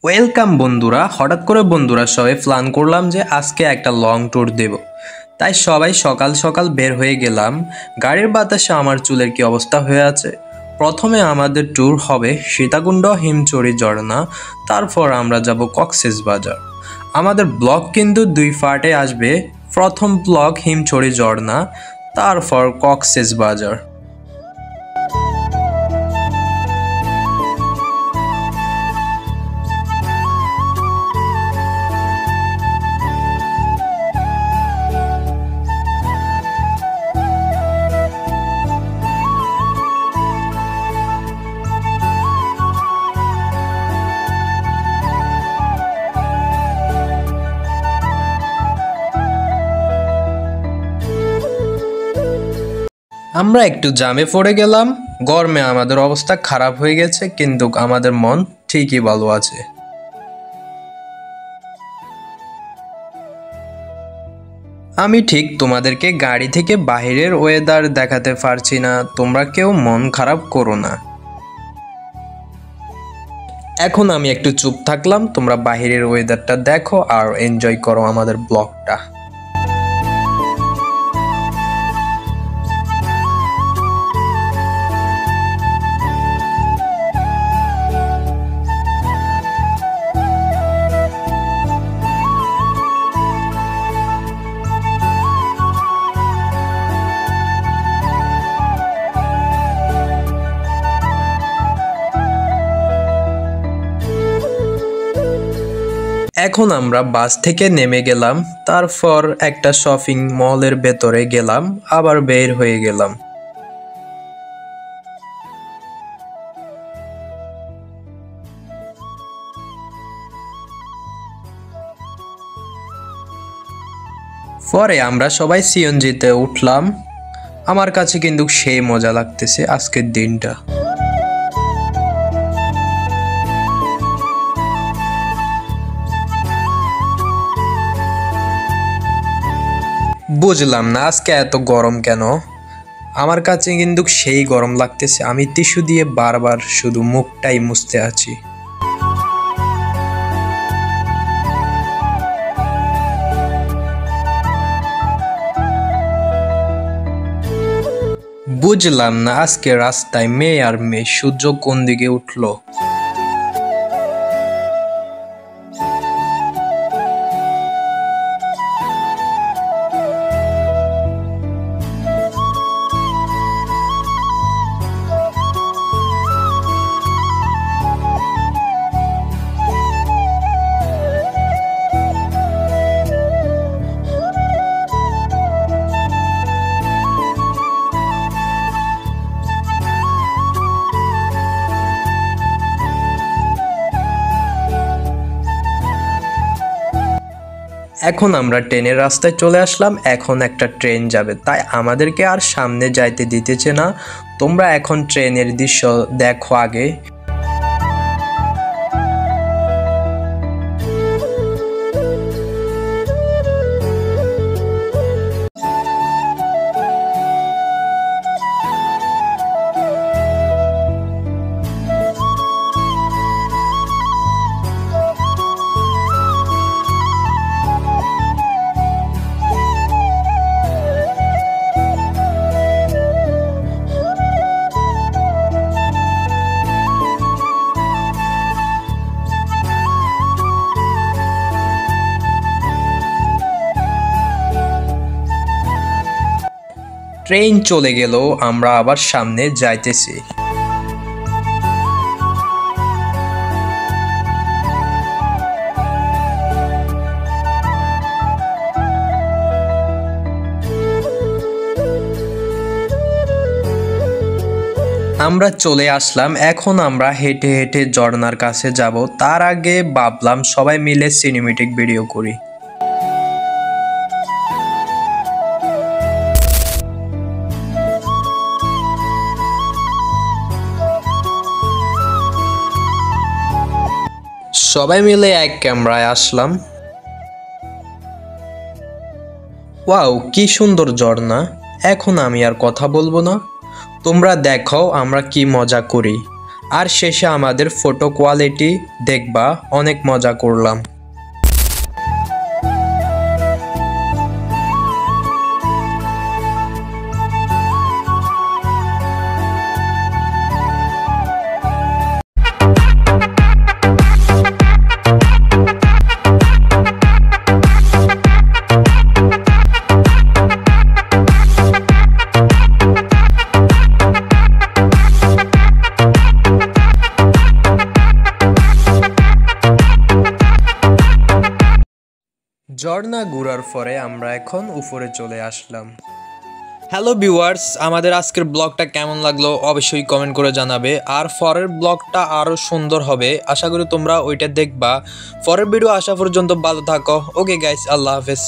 Welcome বন্ধুরা। হঠাৎ করে বন্ধুরা সবাই প্ল্যান করলাম যে আজকে একটা লং ট্যুর দেব। তাই সবাই সকাল সকাল বের হয়ে গেলাম। গাড়ির বাতাসে আমার চুলের কি অবস্থা হয়ে আছে। প্রথমে আমাদের ট্যুর হবে সীতাকুণ্ড হিমচড়ি ঝর্ণা, তারপর আমরা যাব কক্সবাজার। আমাদের ব্লগ কিন্তু দুই পার্টে আসবে। প্রথম ব্লগ হিমচড়ি ঝর্ণা, তারপর কক্সবাজার। আমরা একটু জ্যামে পড়ে গেলাম। গরমে আমাদের অবস্থা খারাপ হয়ে গেছে, কিন্তু আমাদের মন ঠিকই ভালো আছে। আমি ঠিক তোমাদেরকে গাড়ি থেকে বাইরের ওয়েদার দেখাতে পারছি না, তোমরা কেউ মন খারাপ করো না। এখন আমি একটু চুপ থাকলাম, তোমরা বাইরের ওয়েদারটা দেখো আর এনজয় করো আমাদের ব্লগটা। এখন আমরা বাস থেকে নেমে গেলাম, তারপর একটা শপিং মলের ভেতরে গেলাম, আবার বের হয়ে গেলাম। পরে আমরা সবাই সিএনজিতে উঠলাম। আমার কাছে কিন্তু সেই মজা লাগতেছে আজকের দিনটা। বুঝলাম না আজকে এত গরম কেন। আমার কাছে কিন্তু সেই গরম লাগতেছে, আমি টিস্যু দিয়ে বারবার শুধু মুখটাই মুছতে আছি। বুঝলাম না আজকে রাস্তায় মেয়ে আর মেয়ে, সূর্য কোন দিকে উঠলো। এখন আমরা ট্রেনের রাস্তায় চলে আসলাম। এখন একটা ট্রেন যাবে, তাই আমাদেরকে আর সামনে যাইতে দিতেছে না। তোমরা এখন ট্রেনের দৃশ্য দেখো আগে। ট্রেন চলে গেল, আমরা আবার সামনে যাইতেছি। আমরা চলে আসলাম। এখন আমরা হেঁটে হেঁটে ঝর্ণার কাছে যাব। তার আগে ভাবলাম সবাই মিলে সিনেমেটিক ভিডিও করি। সবাই মিলে এক ক্যামেরায় আসলাম। ওয়াও, কি সুন্দর ঝর্ণা। এখন আমি আর কথা বলবো না, তোমরা দেখো আমরা কি মজা করি। আর শেষে আমাদের ফটো কোয়ালিটি দেখবা, অনেক মজা করলাম। ঝর্ণা ঘোরার পরে আমরা এখন উপরে চলে আসলাম। হ্যালো ভিউয়ার্স, আমাদের আজকের ব্লগটা কেমন লাগলো অবশ্যই কমেন্ট করে জানাবে। আর পরের ব্লগটা আরও সুন্দর হবে, আশা করি তোমরা ওইটা দেখবা। পরের ভিডিও আসা পর্যন্ত ভালো থাকো। ওকে গাইস, আল্লাহ হাফেজ।